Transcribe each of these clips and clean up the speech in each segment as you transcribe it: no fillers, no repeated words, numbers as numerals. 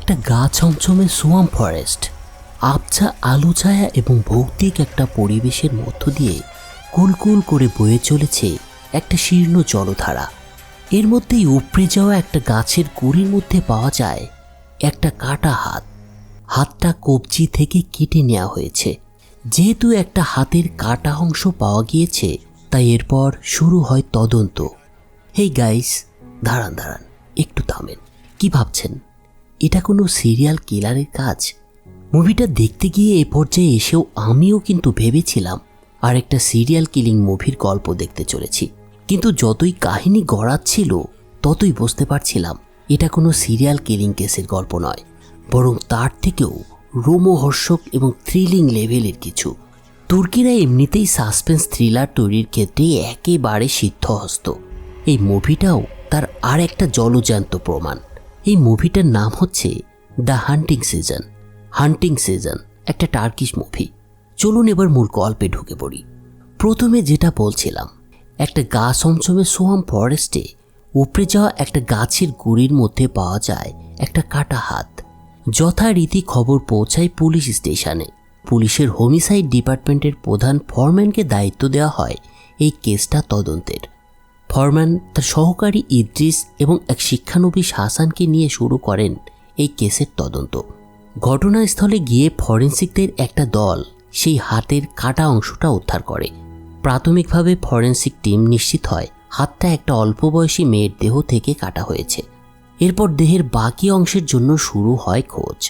একটা গা ছমছমে swamp forest, আবছা আলো ছায়া এবং ভৌতিক একটা পরিবেশের মধ্য দিয়ে কুলকুল করে বয়ে চলেছে একটা শীর্ণ জলধারা। এর মধ্যেই উপড়ে যাওয়া একটা গাছের গুড়ির মধ্যে পাওয়া যায় একটা কাটা হাত। হাতটা কবজি থেকে কেটে নেওয়া হয়েছে। যেহেতু একটা হাতের কাটা অংশ পাওয়া গিয়েছে, তাই এরপর শুরু হয় তদন্ত। হেই গাইস, দাঁড়ান, একটু থামেন। কি ভাবছেন এটা কোনো সিরিয়াল কিলারের কাজ? মুভিটা দেখতে গিয়ে এ পর্যায়ে এসেও আমিও কিন্তু ভেবেছিলাম আর একটা সিরিয়াল কিলিং মুভির গল্প দেখতে চলেছি, কিন্তু যতই কাহিনী গড়াচ্ছিল ততই বুঝতে পারছিলাম এটা কোনো সিরিয়াল কিলিং কেসের গল্প নয়, বরং তার থেকেও রোমহর্ষক এবং থ্রিলিং লেভেলের কিছু। তুর্কিরা এমনিতেই সাসপেন্স থ্রিলার তৈরির ক্ষেত্রে একেবারে সিদ্ধহস্ত। এই মুভিটাও তার আর একটা জলজ্যান্ত প্রমাণ। এই মুভিটার নাম হচ্ছে দ্য হান্টিং সিজন, একটা টার্কিশ মুভি। চলুন এবার মূল গল্পে ঢুকে পড়ি। প্রথমে যেটা বলছিলাম, একটা গা ছমছমে সোয়াম ফরেস্টে উপড়ে যাওয়া একটা গাছের গুড়ির মধ্যে পাওয়া যায় একটা কাটা হাত। যথারীতি খবর পৌঁছায় পুলিশ স্টেশনে। পুলিশের হোমিসাইড ডিপার্টমেন্টের প্রধান ফরম্যানকে দায়িত্ব দেওয়া হয় এই কেসটা তদন্তের। ফরম্যান তার সহকারী ইদ্রিস এবং এক শিক্ষানবিশ হাসানকে নিয়ে শুরু করেন এই কেসের তদন্ত। ঘটনাস্থলে গিয়ে ফরেন্সিকদের একটা দল সেই হাতের কাটা অংশটা উদ্ধার করে। প্রাথমিকভাবে ফরেন্সিক টিম নিশ্চিত হয় হাতটা একটা অল্প বয়সী মেয়ের দেহ থেকে কাটা হয়েছে। এরপর দেহের বাকি অংশের জন্য শুরু হয় খোঁজ,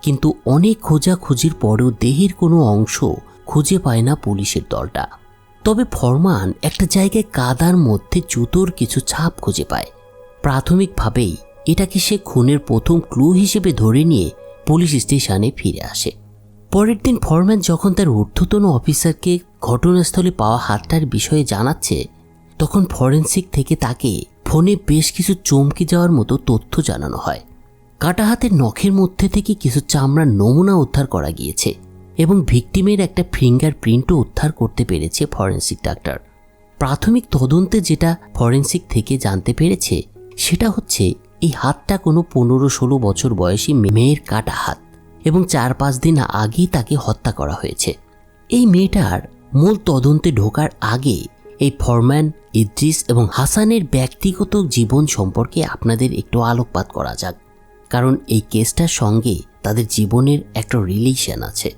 কিন্তু অনেক খোঁজাখুঁজির পরেও দেহের কোনো অংশ খুঁজে পায় না পুলিশের দলটা। তবে ফরমান একটা জায়গায় কাদার মধ্যে জুতোর কিছু ছাপ খুঁজে পায়। প্রাথমিকভাবেই এটাকে সে খুনের প্রথম ক্লু হিসেবে ধরে নিয়ে পুলিশ স্টেশনে ফিরে আসে। পরের দিন ফরম্যান যখন তার ঊর্ধ্বতন অফিসারকে ঘটনাস্থলে পাওয়া হাতটার বিষয়ে জানাচ্ছে, তখন ফরেন্সিক থেকে তাকে ফোনে বেশ কিছু চমকে যাওয়ার মতো তথ্য জানানো হয়। কাটা হাতের নখের মধ্যে থেকে কিছু চামড়ার নমুনা উদ্ধার করা গিয়েছে এবং ভিকটিমের একটা ফিঙ্গার প্রিন্টও উদ্ধার করতে পেরেছে ফরেন্সিক ডাক্তার। প্রাথমিক তদন্তে যেটা ফরেন্সিক থেকে জানতে পেরেছে সেটা হচ্ছে এই হাতটা কোনো 15-16 বছর বয়সী মেয়ের কাটা হাত এবং 4-5 দিন আগেই তাকে হত্যা করা হয়েছে। এই মেয়েটার মূল তদন্তে ঢোকার আগে এই ফরম্যান, ইদ্রিস এবং হাসানের ব্যক্তিগত জীবন সম্পর্কে আপনাদের একটু আলোকপাত করা যাক, কারণ এই কেসটার সঙ্গে তাদের জীবনের একটা রিলেশন আছে।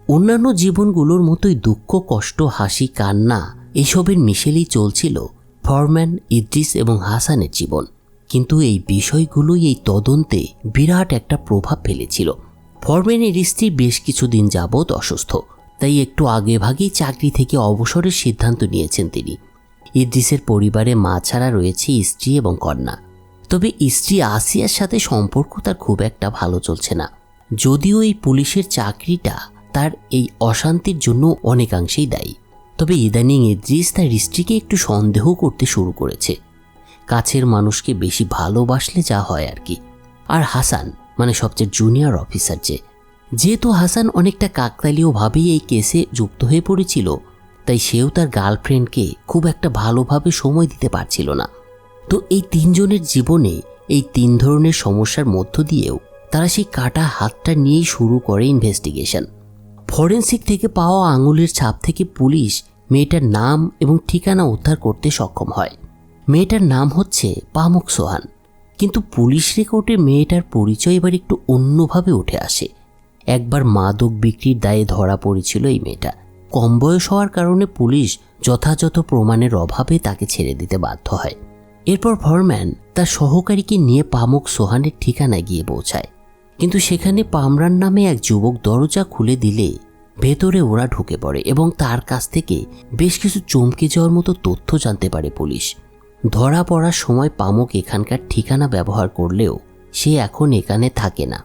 অন্যান্য জীবনগুলোর মতোই দুঃখ, কষ্ট, হাসি, কান্না এসবের মিশেলেই চলছিল ফরম্যান, ইদ্রিস এবং হাসানের জীবন। কিন্তু এই বিষয়গুলোই এই তদন্তে বিরাট একটা প্রভাব ফেলেছিল। ফরম্যানের স্ত্রী বেশ কিছুদিন যাবৎ অসুস্থ, তাই একটু আগেভাগেই চাকরি থেকে অবসরের সিদ্ধান্ত নিয়েছেন তিনি। ইদ্রিসের পরিবারে মা ছাড়া রয়েছে স্ত্রী এবং কন্যা। তবে স্ত্রী আসিয়ার সাথে সম্পর্ক তার খুব একটা ভালো চলছে না, যদিও এই পুলিশের চাকরিটা তার এই অশান্তির জন্য অনেকাংশেই দায়ী। তবে ইদানিং ইদ্রিস তার স্ত্রীকে একটু সন্দেহ করতে শুরু করেছে। কাছের মানুষকে বেশি ভালোবাসলে যা হয় আর কি। আর হাসান মানে সবচেয়ে জুনিয়র অফিসার, যেহেতু হাসান অনেকটা কাকতালীয়ভাবেই এই কেসে যুক্ত হয়ে পড়েছিল, তাই সেও তার গার্লফ্রেন্ডকে খুব একটা ভালোভাবে সময় দিতে পারছিল না। তো এই তিনজনের জীবনে এই 3 ধরনের সমস্যার মধ্য দিয়েও তারা সেই কাটা হাতটা নিয়েই শুরু করে ইনভেস্টিগেশন। ফরেন্সিক থেকে পাওয়া আঙুলের ছাপ থেকে পুলিশ মেয়েটার নাম এবং ঠিকানা উদ্ধার করতে সক্ষম হয়। মেয়েটার নাম হচ্ছে পামুক সোহান, কিন্তু পুলিশ রেকর্ডে মেয়েটার পরিচয় এবার একটু অন্যভাবে উঠে আসে। একবার মাদক বিক্রির দায়ে ধরা পড়েছিল এই মেয়েটা। কম বয়স হওয়ার কারণে পুলিশ যথাযথ প্রমাণের অভাবে তাকে ছেড়ে দিতে বাধ্য হয়। এরপর ফরম্যান তার সহকারীকে নিয়ে পামুক সোহানের ঠিকানায় গিয়ে পৌঁছায়, কিন্তু সেখানে পামরান নামে এক যুবক দরজা খুলে দিলে ভেতরে ওরা ঢুকে পড়ে এবং তার কাছ থেকে বেশ কিছু চমকে যাওয়ার মতো তথ্য জানতে পারে পুলিশ। ধরা পড়ার সময় পামুক এখানকার ঠিকানা ব্যবহার করলেও সে এখন এখানে থাকে না।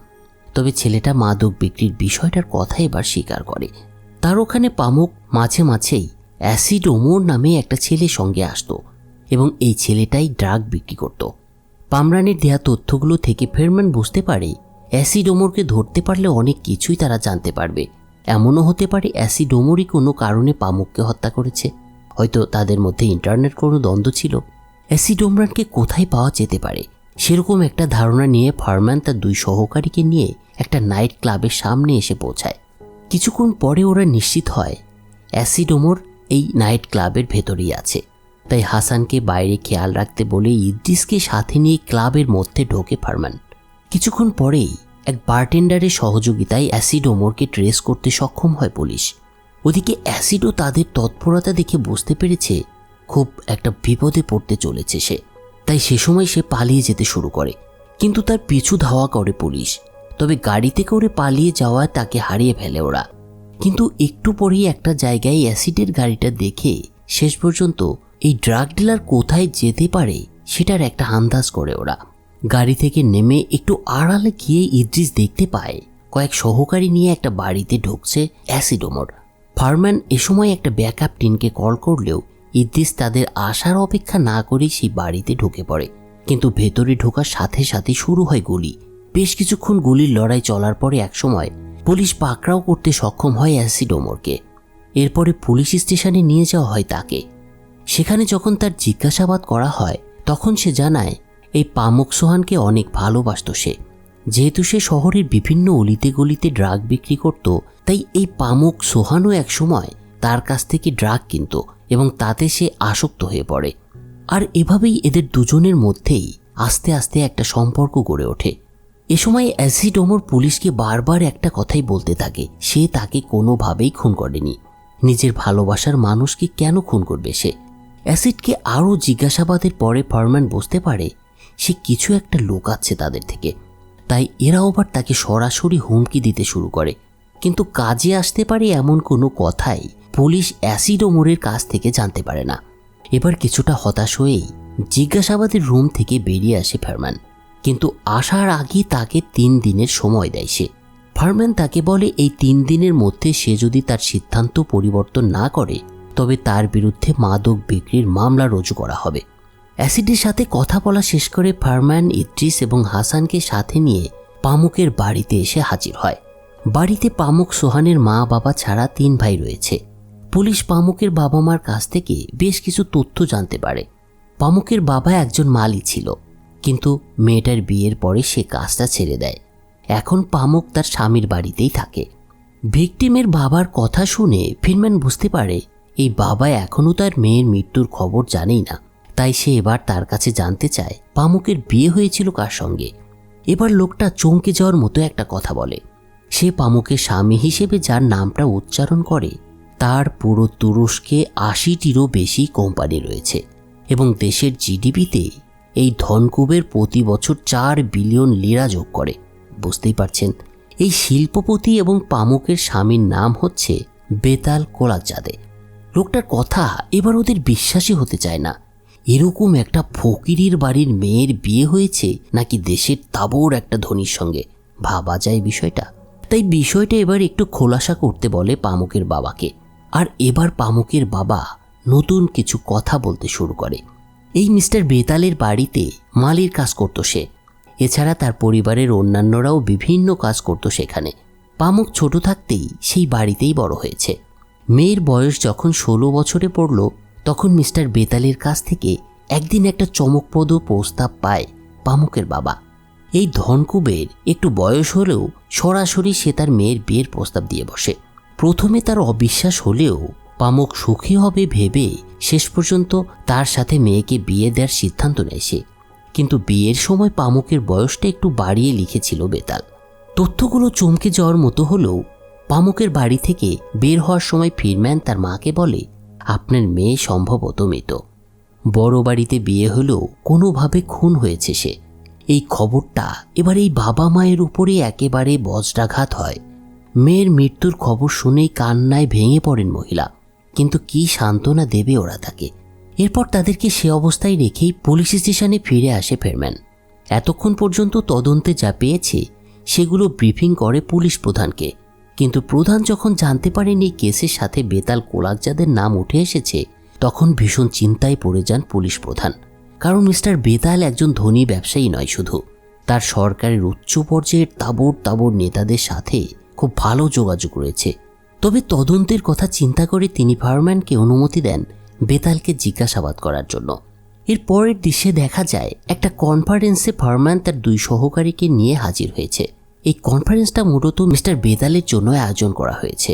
তবে ছেলেটা মাদক বিক্রির বিষয়টার কথা এবার স্বীকার করে। তার ওখানে পামুক মাঝে মাঝেই অ্যাসিড ওমর নামে একটা ছেলের সঙ্গে আসতো এবং এই ছেলেটাই ড্রাগ বিক্রি করত। পামরানের দেয়া তথ্যগুলো থেকে ফেরম্যান বুঝতে পারে অ্যাসিড ওমরকে ধরতে পারলে অনেক কিছুই তারা জানতে পারবে। এমনও হতে পারে অ্যাসিড ওমরই কোনো কারণে পামুককে হত্যা করেছে। হয়তো তাদের মধ্যে ইন্টারনেট কোনো দ্বন্দ্ব ছিল। অ্যাসিড ওমরানকে কোথায় পাওয়া যেতে পারে সেরকম একটা ধারণা নিয়ে ফারম্যান তার 2 সহকারীকে নিয়ে একটা নাইট ক্লাবের সামনে এসে পৌঁছায়। কিছুক্ষণ পরে ওরা নিশ্চিত হয় অ্যাসিড ওমর এই নাইট ক্লাবের ভেতরেই আছে। তাই হাসানকে বাইরে খেয়াল রাখতে বলে ইদ্রিসকে সাথে নিয়ে ক্লাবের মধ্যে ঢোকে ফারম্যান। কিছুক্ষণ পরেই এক বারটেন্ডারের সহযোগিতায় অ্যাসিড ওমরকে ট্রেস করতে সক্ষম হয় পুলিশ। ওদিকে অ্যাসিডও তাদের তৎপরতা দেখে বুঝতে পেরেছে খুব একটা বিপদে পড়তে চলেছে সে। তাই সে সময় সে পালিয়ে যেতে শুরু করে, কিন্তু তার পিছু ধাওয়া করে পুলিশ। তবে গাড়িতে করে পালিয়ে যাওয়ায় তাকে হারিয়ে ফেলে ওরা। কিন্তু একটু পরেই একটা জায়গায় অ্যাসিডের গাড়িটা দেখে শেষ পর্যন্ত এই ড্রাগ ডিলার কোথায় যেতে পারে সেটার একটা আন্দাজ করে ওরা। গাড়ি থেকে নেমে একটু আড়ালে গিয়ে ইদ্রিস দেখতে পায় কয়েক সহকারী নিয়ে একটা বাড়িতে ঢুকছে অ্যাসিড ওমর। ফারম্যান এ সময় একটা ব্যাকআপ টিমকে কল করলেও ইদ্রিস তাদের আসার অপেক্ষা না করেই সেই বাড়িতে ঢুকে পড়ে। কিন্তু ভেতরে ঢোকার সাথে সাথে শুরু হয় গুলি। বেশ কিছুক্ষণ গুলির লড়াই চলার পরে একসময় পুলিশ পাকড়াও করতে সক্ষম হয় অ্যাসিড ওমরকে। এরপরে পুলিশ স্টেশনে নিয়ে যাওয়া হয় তাকে। সেখানে যখন তার জিজ্ঞাসাবাদ করা হয় তখন সে জানায় এই পামুক সোহানকে অনেক ভালোবাসত সে। যেহেতু সে শহরের বিভিন্ন অলিতে গলিতে ড্রাগ বিক্রি করত, তাই এই পামুক সোহানও একসময় তার কাছ থেকে ড্রাগ কিনত এবং তাতে সে আসক্ত হয়ে পড়ে। আর এভাবেই এদের দুজনের মধ্যেই আস্তে আস্তে একটা সম্পর্ক গড়ে ওঠে। এ সময় অ্যাসিড ওমর পুলিশকে বারবার একটা কথাই বলতে থাকে, সে তাকে কোনোভাবেই খুন করেনি। নিজের ভালোবাসার মানুষকে কেন খুন করবে সে? অ্যাসিডকে আরও জিজ্ঞাসাবাদের পরে ফারম্যান বুঝতে পারে সে কিছু একটা লুকাচ্ছে তাদের থেকে। তাই এরা আবার তাকে সরাসরি হুমকি দিতে শুরু করে। কিন্তু কাজে আসতে পারে এমন কোনো কথাই পুলিশ অ্যাসিড ওমরের কাছ থেকে জানতে পারে না। এবার কিছুটা হতাশ হয়েই জিজ্ঞাসাবাদের রুম থেকে বেরিয়ে আসে ফারম্যান। কিন্তু আসার আগে তাকে 3 দিনের সময় দেয় সে। ফারম্যান তাকে বলে এই 3 দিনের মধ্যে সে যদি তার সিদ্ধান্ত পরিবর্তন না করে তবে তার বিরুদ্ধে মাদক বিক্রির মামলা রুজু করা হবে। অ্যাসিডের সাথে কথা বলা শেষ করে ফারম্যান ইদ্রিস এবং হাসানকে সাথে নিয়ে পামুকের বাড়িতে এসে হাজির হয়। বাড়িতে পামুক সোহানের মা বাবা ছাড়া 3 ভাই রয়েছে। পুলিশ পামুকের বাবা মার কাছ থেকে বেশ কিছু তথ্য জানতে পারে। পামুকের বাবা একজন মালি ছিল, কিন্তু মেয়েটার বিয়ের পরে সে কাজটা ছেড়ে দেয়। এখন পামুক তার স্বামীর বাড়িতেই থাকে। ভিকটিমের বাবার কথা শুনে ফারম্যান বুঝতে পারে এই বাবা এখনও তার মেয়ের মৃত্যুর খবর জানেই না। তাই সে এবার তার কাছে জানতে চায় পামুকের বিয়ে হয়েছিল কার সঙ্গে। এবার লোকটা চমকে যাওয়ার মতো একটা কথা বলে। সে পামুকের স্বামী হিসেবে যার নামটা উচ্চারণ করে তার পুরো তুরস্কে 80টিরও বেশি কোম্পানি রয়েছে এবং দেশের জিডিপিতে এই ধনকুবের প্রতি বছর 4 বিলিয়ন লিরা যোগ করে। বুঝতেই পারছেন এই শিল্পপতি এবং পামুকের স্বামীর নাম হচ্ছে বেতাল কোলাকজাদে। লোকটার কথা এবার ওদের বিশ্বাসই হতে চায় না। এরকম একটা ফকিরের বাড়ির মেয়ের বিয়ে হয়েছে নাকি দেশের তাবড় একটা ধনীর সঙ্গে, ভাবা যায় বিষয়টা। তাই বিষয়টা এবার একটু খোলাসা করতে বলে পামুকের বাবাকে। আর এবার পামুকের বাবা নতুন কিছু কথা বলতে শুরু করে। এই মিস্টার বেতালের বাড়িতে মালির কাজ করত সে। এছাড়া তার পরিবারের অন্যান্যরাও বিভিন্ন কাজ করত সেখানে। পামুক ছোট থাকতেই সেই বাড়িতেই বড় হয়েছে। মেয়ের বয়স যখন 16 বছরে পড়ল তখন মিস্টার বেতালের কাছ থেকে একদিন একটা চমকপ্রদ প্রস্তাব পায় পামুকের বাবা। এই ধনকুবের একটু বয়স হলেও সরাসরি সে তার মেয়ের বিয়ের প্রস্তাব দিয়ে বসে। প্রথমে তার অবিশ্বাস হলেও পামুক সুখী হবে ভেবে শেষ পর্যন্ত তার সাথে মেয়েকে বিয়ে দেওয়ার সিদ্ধান্ত নেয় সে। কিন্তু বিয়ের সময় পামুকের বয়সটা একটু বাড়িয়ে লিখেছিল বেতাল। তথ্যগুলো চমকে যাওয়ার মতো হলেও পামুকের বাড়ি থেকে বের হওয়ার সময় ফারম্যান তার মাকে বলে আপনার মেয়ে সম্ভবত মৃত। বড় বাড়িতে বিয়ে হলেও কোনোভাবে খুন হয়েছে সে। এই খবরটা এবার এই বাবা মায়ের উপরে একেবারে বজ্রাঘাত হয়। মেয়ের মৃত্যুর খবর শুনেই কান্নায় ভেঙে পড়েন মহিলা। কিন্তু কি সান্ত্বনা দেবে ওরা তাকে। এরপর তাদেরকে সে অবস্থায় রেখেই পুলিশ স্টেশনে ফিরে আসে ফারম্যান। এতক্ষণ পর্যন্ত তদন্তে যা পেয়েছে সেগুলো ব্রিফিং করে পুলিশ প্রধানকে। কিন্তু প্রধান যখন জানতে পারেন এই কেসের সাথে বেতাল কোলাকজাদের নাম উঠে এসেছে তখন ভীষণ চিন্তায় পড়ে যান পুলিশ প্রধান। কারণ মিস্টার বেতাল একজন ধনী ব্যবসায়ী নয় শুধু, তার সরকারের উচ্চ পর্যায়ের তাবড় নেতাদের সাথে খুব ভালো যোগাযোগ রয়েছে। তবে তদন্তের কথা চিন্তা করে তিনি ফারম্যানকে অনুমতি দেন বেতালকে জিজ্ঞাসাবাদ করার জন্য। এর পরের দৃশ্যে দেখা যায় একটা কনফারেন্সে ফারমান তার 2 সহকারীকে নিয়ে হাজির হয়েছে। এই কনফারেন্সটা মূলত মিস্টার বেতালের জন্য আয়োজন করা হয়েছে।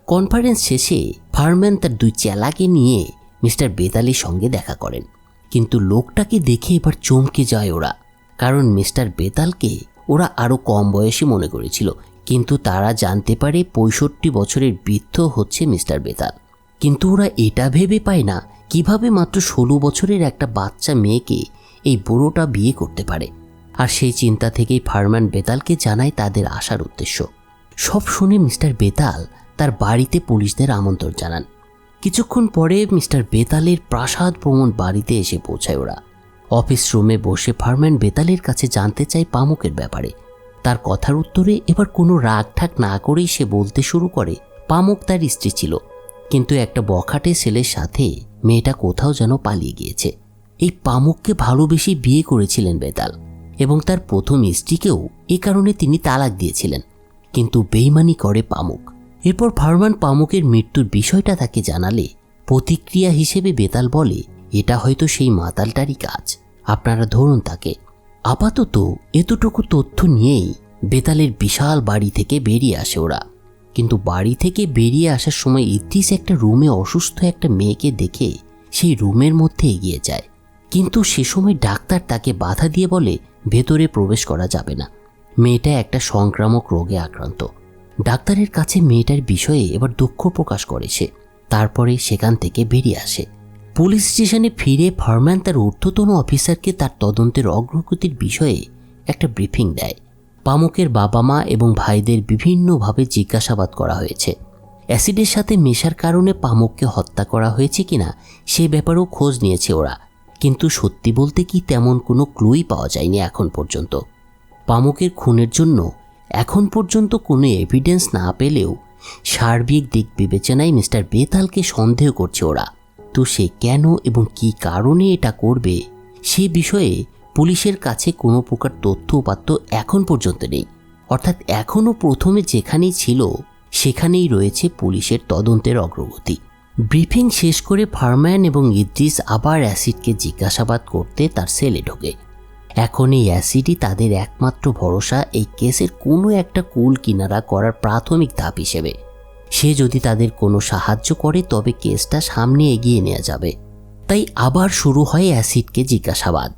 কনফারেন্স শেষে ফারমান তার 2 চেলাকে নিয়ে মিস্টার বেতালের সঙ্গে দেখা করেন, কিন্তু লোকটাকে দেখে এবার চমকে যায় ওরা, কারণ মিস্টার বেতালকে ওরা আরও কম বয়সী মনে করেছিল, কিন্তু তারা জানতে পারে 65 বছরের বৃদ্ধ হচ্ছে মিস্টার বেতাল। কিন্তু ওরা এটা ভেবে পায় না কিভাবে মাত্র 16 বছরের একটা বাচ্চা মেয়েকে এই বুড়োটা বিয়ে করতে পারে। আর সেই চিন্তা থেকেই ফারমান বেতালকে জানায় তাদের আসার উদ্দেশ্য। সব শুনে মিস্টার বেতাল তার বাড়িতে পুলিশদের আমন্ত্রণ জানান। কিছুক্ষণ পরে মিস্টার বেতালের প্রাসাদ প্রমণ বাড়িতে এসে পৌঁছায় ওরা। অফিস রুমে বসে ফারমান বেতালের কাছে জানতে চায় পামুকের ব্যাপারে। তার কথার উত্তরে এবার কোনো রাগ ঠাক না করেই সে বলতে শুরু করে পামুক তার স্ত্রী ছিল, কিন্তু একটা বখাটে ছেলের সাথে মেয়েটা কোথাও যেন পালিয়ে গিয়েছে। এই পামুককে ভালোবেসে বিয়ে করেছিলেন বেতাল এবং তার প্রথম স্ত্রীকেও এ কারণে তিনি তালাক দিয়েছিলেন, কিন্তু বেইমানি করে পামুক। এরপর ফারমান পামুকের মৃত্যুর বিষয়টা তাকে জানালে প্রতিক্রিয়া হিসেবে বেতাল বলে, এটা হয়তো সেই মাতালটারই কাজ, আপনারা ধরুন তাকে। আপাতত এতটুকু তথ্য নিয়েই বেতালের বিশাল বাড়ি থেকে বেরিয়ে আসে ওরা। কিন্তু বাড়ি থেকে বেরিয়ে আসার সময় ইদ্রিস একটা রুমে অসুস্থ একটা মেয়েকে দেখে সেই রুমের মধ্যে এগিয়ে যায়, কিন্তু সে সময় ডাক্তার তাকে বাধা দিয়ে বলে ভেতরে প্রবেশ করা যাবে না, মেয়েটা একটা সংক্রামক রোগে আক্রান্ত। ডাক্তারের কাছে মেয়েটার বিষয়ে এবার দুঃখ প্রকাশ করে সে। তারপরে সেখান থেকে বেরিয়ে আসে। পুলিশ স্টেশনে ফিরে ফারমান তার ঊর্ধ্বতন অফিসারকে তার তদন্তের অগ্রগতির বিষয়ে একটা ব্রিফিং দেয়। পামুকের বাবা মা এবং ভাইদের বিভিন্নভাবে জিজ্ঞাসাবাদ করা হয়েছে। অ্যাসিডের সাথে মেশার কারণে পামুককে হত্যা করা হয়েছে কিনা সে ব্যাপারেও খোঁজ নিয়েছে ওরা, কিন্তু সত্যি বলতে কি তেমন কোনো ক্লুই পাওয়া যায়নি এখন পর্যন্ত। পামুকের খুনের জন্য এখন পর্যন্ত কোনো এভিডেন্স না পেলেও সার্বিক দিক বিবেচনায় মিস্টার বেতালকে সন্দেহ করছে ওরা। তো সে কেন এবং কি কারণে এটা করবে সে বিষয়ে পুলিশের কাছে কোনো প্রকার তথ্য উপাত্ত এখন পর্যন্ত নেই। অর্থাৎ এখনও প্রথমে যেখানেই ছিল সেখানেই রয়েছে পুলিশের তদন্তের অগ্রগতি। ব্রিফিং শেষ করে ফারমান এবং ইদ্রিস আবার অ্যাসিডকে জিজ্ঞাসাবাদ করতে তার সেলে ঢোকে। এখন এই অ্যাসিডই তাদের একমাত্র ভরসা এই কেসের কোনো একটা কুল কিনারা করার প্রাথমিক ধাপ হিসেবে। সে যদি তাদের কোনো সাহায্য করে তবে কেসটা সামনে এগিয়ে নেওয়া যাবে। তাই আবার শুরু হয় অ্যাসিডকে জিজ্ঞাসাবাদ।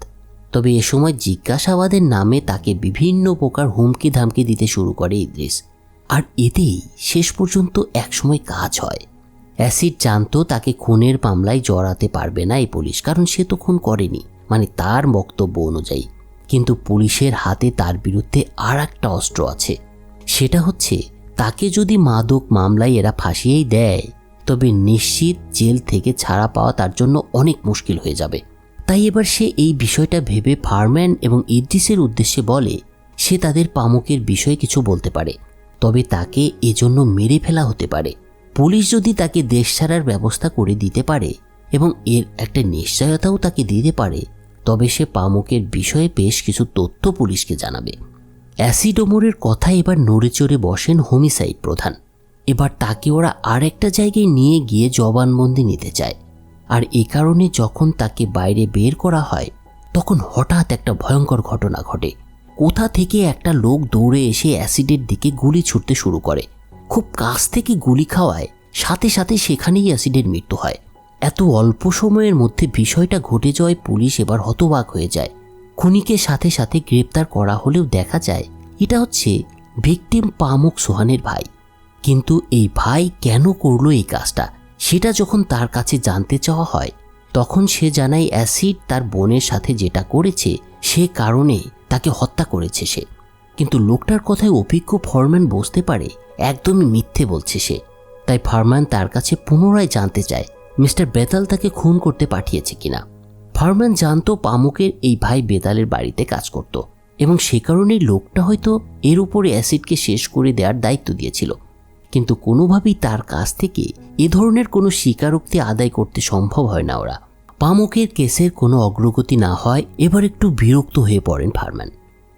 তবে এ সময় জিজ্ঞাসাবাদের নামে তাকে বিভিন্ন প্রকার হুমকি ধামকি দিতে শুরু করে ইদ্রিস। আর এতেই শেষ পর্যন্ত একসময় কাজ হয়। অ্যাসিড জানতো তাকে খুনের মামলায় জড়াতে পারবে না এই পুলিশ, কারণ সে তো খুন করেনি, মানে তার বক্তব্য অনুযায়ী। কিন্তু পুলিশের হাতে তার বিরুদ্ধে আর একটা অস্ত্র আছে, সেটা হচ্ছে তাকে যদি মাদক মামলায় এরা ফাঁসিয়েই দেয় তবে নিশ্চিত জেল থেকে ছাড়া পাওয়া তার জন্য অনেক মুশকিল হয়ে যাবে। তাই এবার সে এই বিষয়টা ভেবে ফারমান এবং ইদ্রিসের উদ্দেশ্যে বলে সে তাদের পামুকের বিষয়ে কিছু বলতে পারে, তবে তাকে এজন্য মেরে ফেলা হতে পারে। পুলিশ যদি তাকে দেশ ছাড়ার ব্যবস্থা করে দিতে পারে এবং এর একটা নিশ্চয়তাও তাকে দিতে পারে তবে সে পামুকের বিষয়ে বেশ কিছু তথ্য পুলিশকে জানাবে। অ্যাসিড ওমরের কথা এবার নড়ে চড়ে বসেন হোমিসাইড প্রধান। এবার তাকে ওরা আর একটা জায়গায় নিয়ে গিয়ে জবানবন্দি নিতে চায়। আর এই কারণে যখন তাকে বাইরে বের করা হয় তখন হঠাৎ একটা ভয়ঙ্কর ঘটনা ঘটে। কোথা থেকে একটা লোক দৌড়ে এসে অ্যাসিডের দিকে গুলি ছুটতে শুরু করে। খুব কাছ থেকে গুলি খাওয়ায় সাথে সাথে সেখানেই অ্যাসিডের মৃত্যু হয়। এত অল্প সময়ের মধ্যে বিষয়টা ঘটে যাওয়ায় পুলিশ এবার হতবাক হয়ে যায়। খুনিকে সাথে সাথে গ্রেপ্তার করা হলেও দেখা যায় এটা হচ্ছে ভিকটিম পামুক সোহানের ভাই। কিন্তু এই ভাই কেন করলো এই কাজটা সেটা যখন তার কাছে জানতে চাওয়া হয় তখন সে জানায় অ্যাসিড তার বোনের সাথে যেটা করেছে সে কারণে তাকে হত্যা করেছে সে। কিন্তু লোকটার কথায় অভিজ্ঞ ফরম্যান বুঝতে পারে একদমই মিথ্যে বলছে সে। তাই ফরম্যান তার কাছে পুনরায় জানতে চায় মিস্টার বেতাল তাকে খুন করতে পাঠিয়েছে কিনা। ফরম্যান জানতো পামুকের এই ভাই বেতালের বাড়িতে কাজ করত এবং সে কারণেই লোকটা হয়তো এর উপরে অ্যাসিডকে শেষ করে দেওয়ার দায়িত্ব দিয়েছিল। কিন্তু কোনোভাবেই তার কাছ থেকে এ ধরনের কোনো স্বীকারোক্তি আদায় করতে সম্ভব হয় না ওরা। পামুকের কেসের কোনো অগ্রগতি না হয় এবার একটু বিরক্ত হয়ে পড়েন ফরম্যান।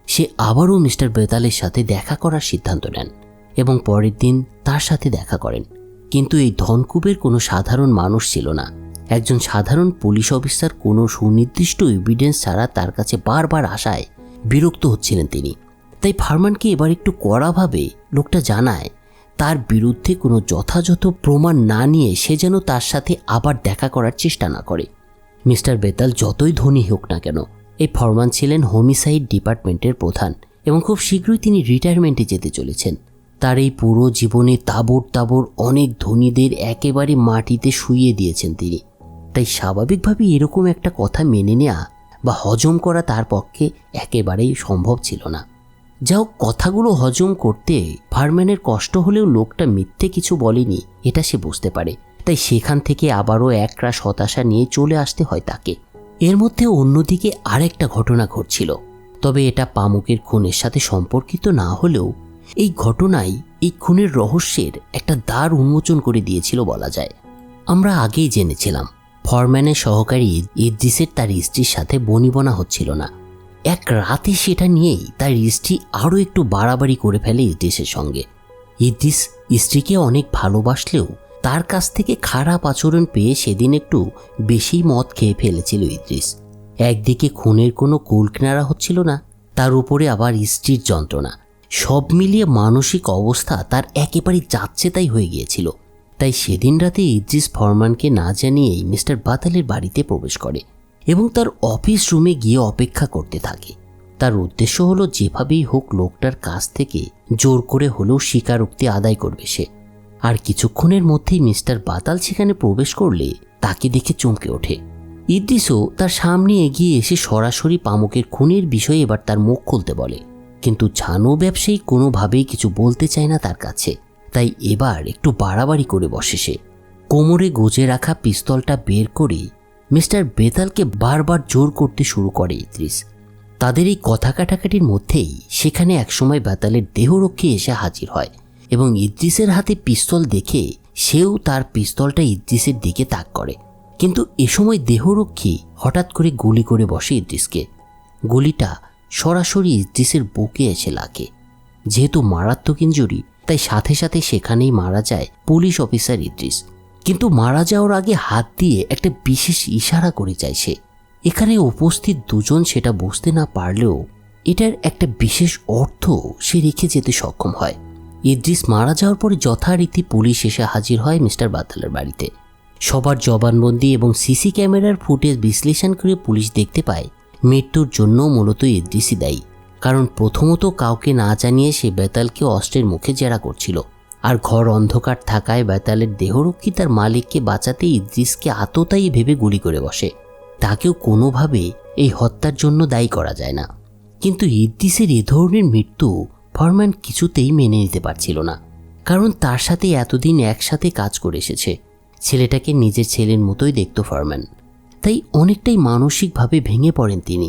সে আবারও মিস্টার বেতালের সাথে দেখা করার সিদ্ধান্ত নেন এবং পরের দিন তার সাথে দেখা করেন। কিন্তু এই ধনকুবের কোনো সাধারণ মানুষ ছিল না, একজন সাধারণ পুলিশ অফিসার কোনো সুনির্দিষ্ট এভিডেন্স ছাড়া তার কাছে বারবার আসায় বিরক্ত হচ্ছিলেন তিনি। তাই ফারমানকে এবার একটু কড়াভাবে লোকটা জানায় তার বিরুদ্ধে কোনো যথাযথ প্রমাণ না নিয়ে সে যেন তার সাথে আবার দেখা করার চেষ্টা না করে। মিস্টার বেতাল যতই ধনী হোক না কেন, এই ফরমান ছিলেন হোমিসাইড ডিপার্টমেন্টের প্রধান এবং খুব শীঘ্রই তিনি রিটায়ারমেন্টে যেতে চলেছেন। তার এই পুরো জীবনে তাবর অনেক ধনীদের একেবারে মাটিতে শুইয়ে দিয়েছেন তিনি। তাই স্বাভাবিকভাবেই এরকম একটা কথা মেনে নেওয়া বা হজম করা তার পক্ষে একেবারেই সম্ভব ছিল না। যাও, কথাগুলো হজম করতে ফারম্যানের কষ্ট হলেও লোকটা মিথ্যে কিছু বলেনি এটা সে বুঝতে পারে। তাই সেখান থেকে আবারও একরাশ হতাশা নিয়ে চলে আসতে হয় তাকে। এর মধ্যে অন্যদিকে আরেকটা ঘটনা ঘটছিল, তবে এটা পামুকের খুনের সাথে সম্পর্কিত না হলেও এই ঘটনাই এই খুনের রহস্যের একটা দ্বার উন্মোচন করে দিয়েছিল বলা যায়। আমরা আগেই জেনেছিলাম ফরম্যানের সহকারী ইদ্রিসের তার স্ত্রীর সাথে বনিবনা হচ্ছিল না। এক রাতে সেটা নিয়েই তার স্ত্রী আরও একটু বাড়াবাড়ি করে ফেলে ইদ্রিসের সঙ্গে। ইদ্রিস স্ত্রীকে অনেক ভালোবাসলেও তার কাছ থেকে খারাপ আচরণ পেয়ে সেদিন একটু বেশি মদ খেয়ে ফেলেছিল ইদ্রিস। একদিকে খুনের কোনো কুল কিনারা হচ্ছিল না, তার উপরে আবার স্ত্রীর যন্ত্রণা, সব মিলিয়ে মানসিক অবস্থা তার একেবারে যাচ্ছেতাই হয়ে গিয়েছিল। তাই সেদিন রাতে ইদ্রিস ফরম্যানকে না জানিয়েই মিস্টার বাতালের বাড়িতে প্রবেশ করে এবং তার অফিস রুমে গিয়ে অপেক্ষা করতে থাকে। তার উদ্দেশ্য হলো যেভাবেই হোক লোকটার কাছ থেকে জোর করে হলেও স্বীকারোক্তি আদায় করবে সে। আর কিছুক্ষণের মধ্যেই মিস্টার বাতাল সেখানে প্রবেশ করলে তাকে দেখে চমকে ওঠে। ইদ্রিসও তার সামনে এগিয়ে এসে সরাসরি পামুকের খুনের বিষয়ে এবার তার মুখ খুলতে বলে, কিন্তু ঝানু ব্যবসায়ী কোনোভাবেই কিছু বলতে চায় না তার কাছে। তাই এবার একটু বাড়াবাড়ি করে বসে সে। কোমরে গোজে রাখা পিস্তলটা বের করে মিস্টার বেতালকে বারবার জোর করতে শুরু করে ইদ্রিস। তাদের এই কথা কাটাকাটির মধ্যেই সেখানে একসময় বেতালের দেহরক্ষী এসে হাজির হয় এবং ইদ্রিসের হাতে পিস্তল দেখে সেও তার পিস্তলটা ইদ্রিসের দিকে তাক করে। কিন্তু এ সময় দেহরক্ষী হঠাৎ করে গুলি করে বসে ইদ্রিসকে। গুলিটা সরাসরি ইদ্রিসের বুকে এসে লাগে। যেহেতু মারাত্মক ইনজুরি, তাই সাথে সাথে সেখানেই মারা যায় পুলিশ অফিসার ইদ্রিস। কিন্তু মারা যাওয়ার আগে হাত দিয়ে একটা বিশেষ ইশারা করে যায় সে। এখানে উপস্থিত দুজন সেটা বুঝতে না পারলেও এটার একটা বিশেষ অর্থ সে রেখে যেতে সক্ষম হয়। ইদ্রিস মারা যাওয়ার পরে যথারীতি পুলিশ এসে হাজির হয় মিস্টার বাতালের বাড়িতে। সবার জবানবন্দি এবং সিসি ক্যামেরার ফুটেজ বিশ্লেষণ করে পুলিশ দেখতে পায় মৃত্যুর জন্য মূলত ইদ্রিসই দায়ী। কারণ প্রথমত কাউকে না জানিয়ে সে বেতালকে অস্ত্রের মুখে জেরা করছিল, আর ঘর অন্ধকার থাকায় বেতালের দেহরক্ষী তার মালিককে বাঁচাতে ইদ্রিসকে আততায়ী ভেবে গুলি করে বসে। তাকেও কোনোভাবে এই হত্যার জন্য দায়ী করা যায় না। কিন্তু ইদ্রিসের এ ধরনের মৃত্যু ফরম্যান কিছুতেই মেনে নিতে পারছিল না, কারণ তার সাথে এতদিন একসাথে কাজ করে এসেছে। ছেলেটাকে নিজের ছেলের মতোই দেখত ফরম্যান। তাই অনেকটাই মানসিকভাবে ভেঙে পড়েন তিনি।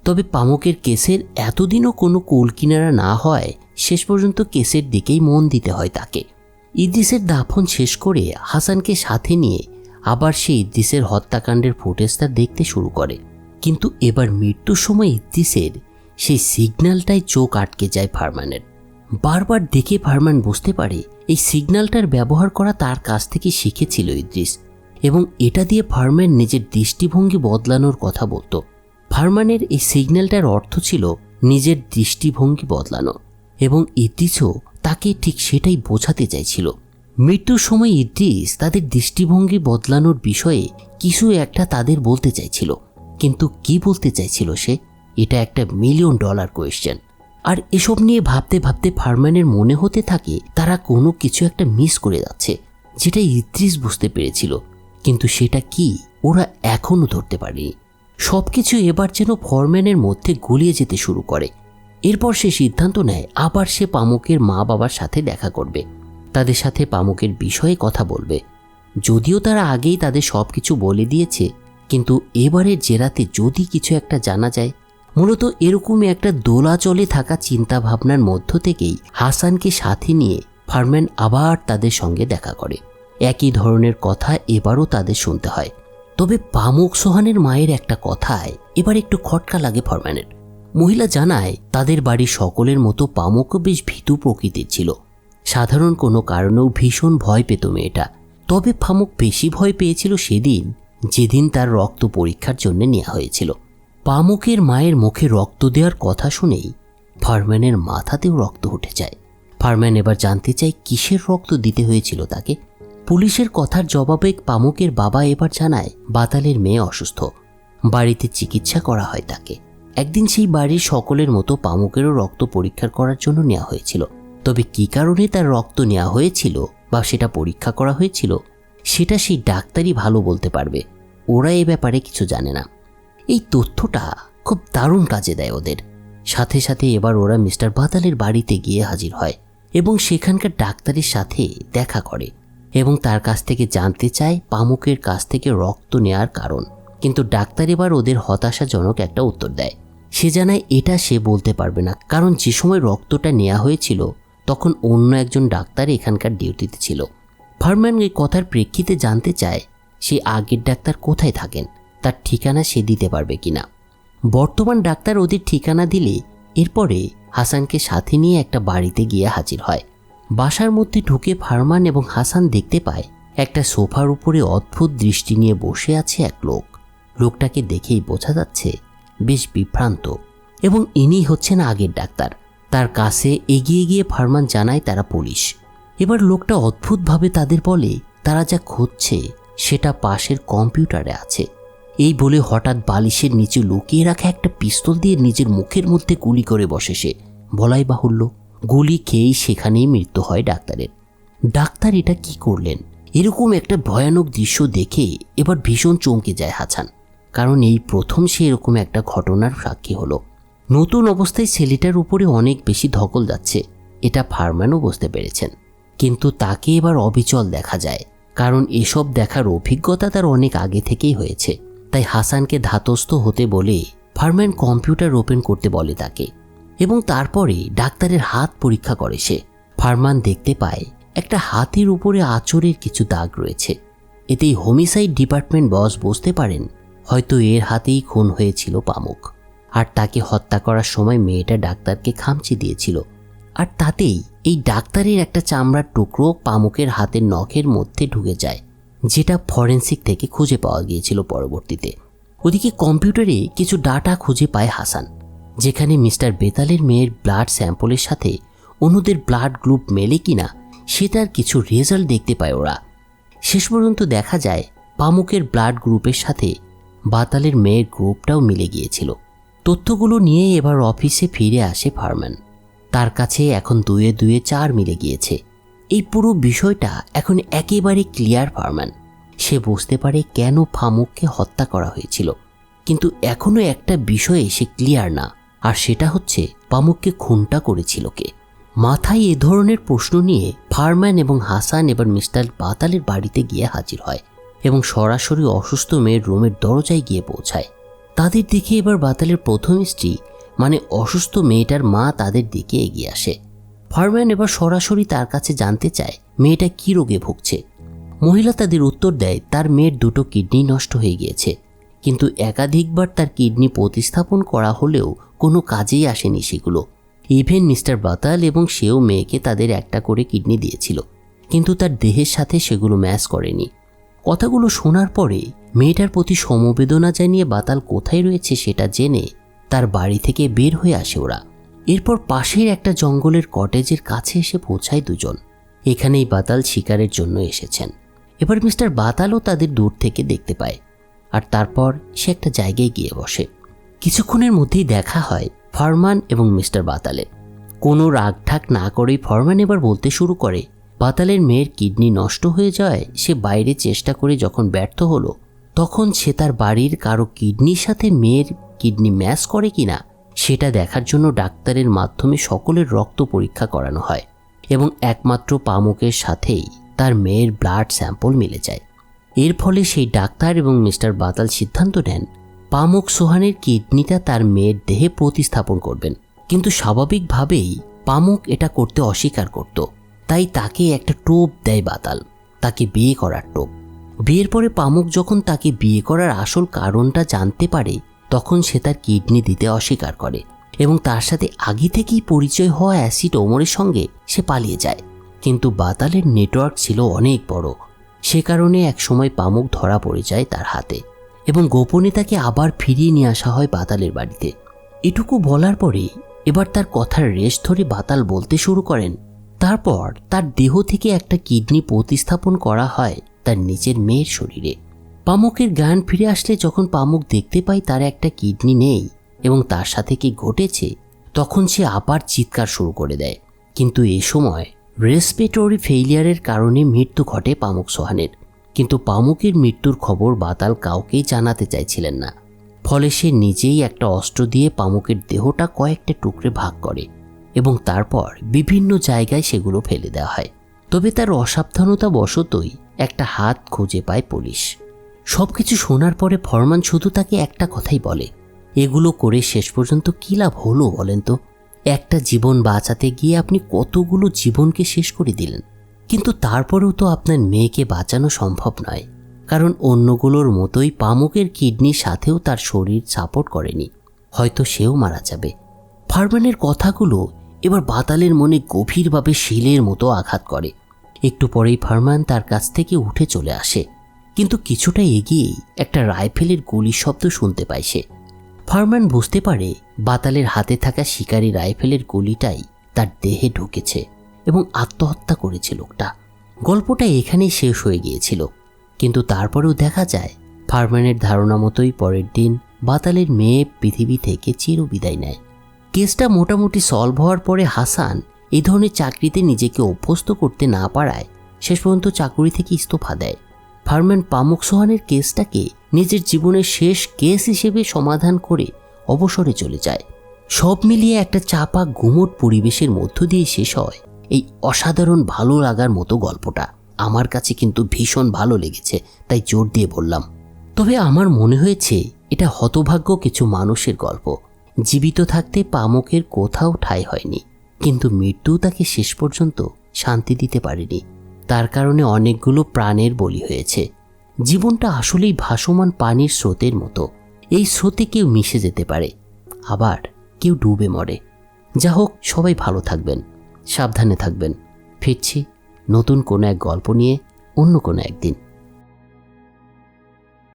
তবে পামুকের কেসের এতদিনও কোনো কুল কিনারা না হয় শেষ পর্যন্ত কেসের দিকেই মন দিতে হয় তাকে। ইদ্রিসের দাফন শেষ করে হাসানকে সাথে নিয়ে আবার সে ইদ্রিসের হত্যাকাণ্ডের ফুটেজটা দেখতে শুরু করে। কিন্তু এবার মৃত্যুর সময় ইদ্রিসের সেই সিগন্যালটাই চোখ আটকে যায় ফারম্যানের। বারবার দেখে ফারম্যান বুঝতে পারে এই সিগন্যালটার ব্যবহার করা তার কাছ থেকে শিখেছিল ইদ্রিস, এবং এটা দিয়ে ফারম্যান নিজের দৃষ্টিভঙ্গি বদলানোর কথা বলতো। ফারম্যানের এই সিগন্যালটার অর্থ ছিল নিজের দৃষ্টিভঙ্গি বদলানো, এবং ইদ্রিসও তাকে ঠিক সেটাই বোঝাতে চাইছিল। মৃত্যুর সময় ইদ্রিস তাদের দৃষ্টিভঙ্গি বদলানোর বিষয়ে কিছু একটা তাদের বলতে চাইছিল, কিন্তু কি বলতে চাইছিল সে, এটা একটা $1 মিলিয়ন কোয়েশ্চেন। আর এসব নিয়ে ভাবতে ভাবতে ফারম্যানের মনে হতে থাকে তারা কোনো কিছু একটা মিস করে যাচ্ছে, যেটা ইদ্রিস বুঝতে পেরেছিল, কিন্তু সেটা কি ওরা এখনও ধরতে পারেনি। সবকিছু এবার যেন ফরম্যানের মধ্যে গুলিয়ে যেতে শুরু করে। এরপর সে সিদ্ধান্ত নেয় আবার সে পামুকের মা বাবার সাথে দেখা করবে, তাদের সাথে পামুকের বিষয়ে কথা বলবে। যদিও তারা আগেই তাদের সব কিছু বলে দিয়েছে, কিন্তু এবারের জেরাতে যদি কিছু একটা জানা যায়। মূলত এরকমই একটা দোলাচলে থাকা চিন্তা ভাবনার মধ্য থেকেই হাসানকে সাথে নিয়ে ফারম্যান আবার তাদের সঙ্গে দেখা করে। একই ধরনের কথা এবারও তাদের শুনতে হয়। তবে পামুক সোহানের মায়ের একটা কথায় এবার একটু খটকা লাগে ফরম্যানের। মহিলা জানায় তাদের বাড়ির সকলের মতো পামুকও বেশ ভীতু প্রকৃতির ছিল। সাধারণ কোনো কারণেও ভীষণ ভয় পেত মেয়েটা। তবে পামুক বেশি ভয় পেয়েছিল সেদিন যেদিন তার রক্ত পরীক্ষার জন্য নেওয়া হয়েছিল। পামুকের মায়ের মুখে রক্ত দেওয়ার কথা শুনেই ফারম্যানের মাথাতেও রক্ত উঠে যায়। ফারম্যান এবার জানতে চায় কিসের রক্ত দিতে হয়েছিল তাকে। পুলিশের কথার জবাবে পামুকের বাবা এবার জানায় বাতালের মেয়ে অসুস্থ, বাড়িতে চিকিৎসা করা হয় তাকে। একদিন সেই বাড়ির সকলের মতো পামুকেরও রক্ত পরীক্ষা করার জন্য নেওয়া হয়েছিল। তবে কী কারণে তার রক্ত নেওয়া হয়েছিল বা সেটা পরীক্ষা করা হয়েছিল সেটা সেই ডাক্তারই ভালো বলতে পারবে, ওরা এ ব্যাপারে কিছু জানে না। এই তথ্যটা খুব দারুণ কাজে দেয় ওদের। সাথে সাথে এবার ওরা মিস্টার বাতালের বাড়িতে গিয়ে হাজির হয় এবং সেখানকার ডাক্তারের সাথে দেখা করে এবং তার কাছ থেকে জানতে চায় পামুকের কাছ থেকে রক্ত নেওয়ার কারণ। কিন্তু ডাক্তার এবার ওদের হতাশাজনক একটা উত্তর দেয়। সে জানায় এটা সে বলতে পারবে না, কারণ যে সময় রক্তটা নেওয়া হয়েছিল তখন অন্য একজন ডাক্তার এখানকার ডিউটিতে ছিল। ফারম্যান এই কথার প্রেক্ষিতে জানতে চায় সে আগের ডাক্তার কোথায় থাকেন, তার ঠিকানা সে দিতে পারবে কিনা। বর্তমান ডাক্তার ওদের ঠিকানা দিলে এরপরে হাসানকে সাথে নিয়ে একটা বাড়িতে গিয়ে হাজির হয়। বাসার মধ্যে ঢুকে ফারমান এবং হাসান দেখতে পায় একটা সোফার উপরে অদ্ভুত দৃষ্টি নিয়ে বসে আছে এক লোক। লোকটাকে দেখেই বোঝা যাচ্ছে বেশ বিভ্রান্ত এবং ইনি হচ্ছেন আগের ডাক্তার। তার কাছে এগিয়ে গিয়ে ফারমান জানায় তারা পুলিশ। এবার লোকটা অদ্ভুতভাবে তাদের বলে তারা যা খুঁজছে সেটা পাশের কম্পিউটারে আছে। এই বলে হঠাৎ বালিশের নিচে লুকিয়ে রাখা একটা পিস্তল দিয়ে নিজের মুখের মধ্যে গুলি করে বসে সে। বলাই বাহুল্য গুলি খেয়েই সেখানেই মৃত্যু হয় ডাক্তারের। ডাক্তার এটা কি করলেন, এরকম একটা ভয়ানক দৃশ্য দেখে এবার ভীষণ চমকে যায় হাসান, কারণ এই প্রথম সে এরকম একটা ঘটনার সাক্ষী হলো। নতুন অবস্থায় ছেলেটার উপরে অনেক বেশি ধকল যাচ্ছে এটা ফারম্যানও বুঝতে পেরেছেন, কিন্তু তাকে এবার অবিচল দেখা যায়, কারণ এসব দেখার অভিজ্ঞতা তার অনেক আগে থেকেই হয়েছে। তাই হাসানকে ধাতস্থ হতে বলে ফারম্যান কম্পিউটার ওপেন করতে বলে তাকে এবং তারপরে ডাক্তারের হাত পরীক্ষা করে সে। ফারমান দেখতে পায় একটা হাতের উপরে আঁচড়ের কিছু দাগ রয়েছে। এতেই হোমিসাইড ডিপার্টমেন্ট বস বুঝতে পারেন হয়তো এর হাতেই খুন হয়েছিল পামুক, আর তাকে হত্যা করার সময় মেয়েটা ডাক্তারকে খামচি দিয়েছিল। আর তাতেই এই ডাক্তারের একটা চামড়ার টুকরো পামুকের হাতের নখের মধ্যে ঢুকে যায়, যেটা ফরেন্সিক থেকে খুঁজে পাওয়া গিয়েছিল পরবর্তীতে। ওদিকে কম্পিউটারে কিছু ডাটা খুঁজে পায় হাসান, যেখানে মিস্টার বেতালের মেয়ের ব্লাড স্যাম্পলের সাথে অন্যদের ব্লাড গ্রুপ মেলে কিনা সেটার কিছু রেজাল্ট দেখতে পায় ওরা। শেষ পর্যন্ত দেখা যায় পামুকের ব্লাড গ্রুপের সাথে বাতালের মেয়ের গ্রুপটাও মিলে গিয়েছিল। তথ্যগুলো নিয়ে এবার অফিসে ফিরে আসে ফারম্যান। তার কাছে এখন 2 এ 2 4 মিলে গিয়েছে। এই পুরো বিষয়টা এখন একেবারে ক্লিয়ার ফারম্যান। সে বুঝতে পারে কেন পামুককে হত্যা করা হয়েছিল, কিন্তু এখনও একটা বিষয়ে সে ক্লিয়ার না, আর সেটা হচ্ছে পামুককে খুনটা করেছিল কে। মাথায় এ ধরনের প্রশ্ন নিয়ে ফারম্যান এবং হাসান এবার মিস্টার বাতালের বাড়িতে গিয়ে হাজির হয় এবং সরাসরি অসুস্থ মেয়ের রুমের দরজায় গিয়ে পৌঁছায়। তাদের দেখে এবার বাতালের প্রথম স্ত্রী মানে অসুস্থ মেয়েটার মা তাদের দিকে এগিয়ে আসে। ফারম্যান এবার সরাসরি তার কাছে জানতে চায় মেয়েটা কী রোগে ভুগছে। মহিলা তাদের উত্তর দেয় তার মেয়ের 2টো কিডনি নষ্ট হয়ে গিয়েছে, কিন্তু একাধিকবার তার কিডনি প্রতিস্থাপন করা হলেও কোনো কাজেই আসেনি সেগুলো। ইভেন মিস্টার বাতাল এবং সেও মেয়েকে তাদের একটা করে কিডনি দিয়েছিল, কিন্তু তার দেহের সাথে সেগুলো ম্যাচ করেনি। কথাগুলো শোনার পরে মেয়েটার প্রতি সমবেদনা জানিয়ে বাতাল কোথায় রয়েছে সেটা জেনে তার বাড়ি থেকে বের হয়ে আসে ওরা। এরপর পাশের একটা জঙ্গলের কটেজের কাছে এসে পৌঁছায় দুজন। এখানেই বাতাল শিকারের জন্য এসেছেন। এবার মিস্টার বাতালও তাদের দূর থেকে দেখতে পায়, আর তারপর সে একটা জায়গায় গিয়ে বসে। কিছুক্ষণের মধ্যেই দেখা হয় ফারমান এবং মিস্টার বাতালের। কোনো রাগঢাক না করেই ফারমান এবার বলতে শুরু করে বাতালের মেয়ের কিডনি নষ্ট হয়ে যায় সে বাইরে চেষ্টা করে যখন ব্যর্থ হলো, তখন সে তার বাড়ির কারো কিডনির সাথে মেয়ের কিডনি ম্যাচ করে কিনা সেটা দেখার জন্য ডাক্তারের মাধ্যমে সকলের রক্ত পরীক্ষা করানো হয় এবং একমাত্র পামুকের সাথেই তার মেয়ের ব্লাড স্যাম্পল মিলে যায়। এর ফলে সেই ডাক্তার এবং মিস্টার বাতাল সিদ্ধান্ত নেন পামুক সোহানের কিডনিটা তার মেয়ের দেহে প্রতিস্থাপন করবেন, কিন্তু স্বাভাবিকভাবেই পামুক এটা করতে অস্বীকার করত। তাই তাকে একটা টোপ দেয় বাতাল, তাকে বিয়ে করার টোপ। বিয়ের পরে পামুক যখন তাকে বিয়ে করার আসল কারণটা জানতে পারে তখন সে তার কিডনি দিতে অস্বীকার করে এবং তার সাথে আগে থেকেই পরিচয় হওয়া অ্যাসিড ওমরের সঙ্গে সে পালিয়ে যায়। কিন্তু বাতালের নেটওয়ার্ক ছিল অনেক বড়, সে কারণে একসময় পামুক ধরা পড়ে যায় তার হাতে এবং গোপনে তাকে আবার ফিরিয়ে নিয়ে আসা হয় বাতালের বাড়িতে। এটুকু বলার পরে এবার তার কথার রেশ ধরে বাতাল বলতে শুরু করেন। তারপর তার দেহ থেকে একটা কিডনি প্রতিস্থাপন করা হয় তার নিজের মেয়ের শরীরে। পামুকের জ্ঞান ফিরে আসলে যখন পামুক দেখতে পায় তার একটা কিডনি নেই এবং তার সাথে কি ঘটেছে, তখন সে আবার চিৎকার শুরু করে দেয়। কিন্তু এ সময় রেসপিরেটরি ফেইলিয়ারের কারণে মৃত্যু ঘটে পামুক সোহানের। কিন্তু পামুকের মৃত্যুর খবর বাতাল কাউকেই জানাতে চাইছিলেন না। ফলে সে নিজেই একটা অস্ত্র দিয়ে পামুকের দেহটা কয়েকটা টুকরে ভাগ করে এবং তারপর বিভিন্ন জায়গায় সেগুলো ফেলে দেওয়া হয়। তবে তার অসাবধানতা বশতই একটা হাত খুঁজে পায় পুলিশ। সবকিছু শোনার পরে ফরমান শুধু তাকে একটা কথাই বলে, এগুলো করে শেষ পর্যন্ত কী লাভ হলো বলেন তো? একটা জীবন বাঁচাতে গিয়ে আপনি কতগুলো জীবনকে শেষ করে দিলেন। কিন্তু তারপরেও তো আপনার মেয়েকে বাঁচানো সম্ভব নয়, কারণ অন্যগুলোর মতোই পামুকের কিডনির সাথেও তার শরীর সাপোর্ট করেনি। হয়তো সেও মারা যাবে। ফারমানের কথাগুলো এবার বাতালের মনে গভীরভাবে শিলের মতো আঘাত করে। একটু পরেই ফারমান তার কাছ থেকে উঠে চলে আসে, কিন্তু কিছুটা এগিয়েই একটা রাইফেলের গুলির শব্দ শুনতে পায় সে। ফারমান বুঝতে পারে বাতালের হাতে থাকা শিকারি রাইফেলের গুলিটাই তার দেহে ঢুকেছে এবং আত্মহত্যা করেছে লোকটা। গল্পটা এখানেই শেষ হয়ে গিয়েছিল, কিন্তু তারপরেও দেখা যায় ফারমানের ধারণা মতোই পরের দিন বাতালের মেয়ে পৃথিবী থেকে চিরবিদায় নেয়। কেসটা মোটামুটি সলভ হওয়ার পরে হাসান এই ধরনের চাকরিতে নিজেকে অভ্যস্ত করতে না পারায় শেষ পর্যন্ত চাকরি থেকে ইস্তফা দেয়। ফারমান পামুক সোহানের কেসটাকে নিজের জীবনের শেষ কেস হিসেবে সমাধান করে অবসরে চলে যায়। সব মিলিয়ে একটা চাপা গুমোট পরিবেশের মধ্য দিয়ে শেষ হয় এই অসাধারণ ভালো লাগার মতো গল্পটা। আমার কাছে কিন্তু ভীষণ ভালো লেগেছে, তাই জোর দিয়ে বললাম। তবে আমার মনে হয়েছে এটা হতভাগ্য কিছু মানুষের গল্প। জীবিত থাকতে পামুকের কোথাও ঠাঁই হয়নি, কিন্তু মৃত্যু তাকে শেষ পর্যন্ত শান্তি দিতে পারেনি। তার কারণে অনেকগুলো প্রাণের বলি হয়েছে। জীবনটা আসলেই ভাসমান পানির স্রোতের মতো। এই স্রোতে কেউ মিশে যেতে পারে, আবার কেউ ডুবে মরে। যা হোক, সবাই ভালো থাকবেন, সাবধানে থাকবেন। ফিরছি নতুন কোনো এক গল্প নিয়ে অন্য কোনো একদিন।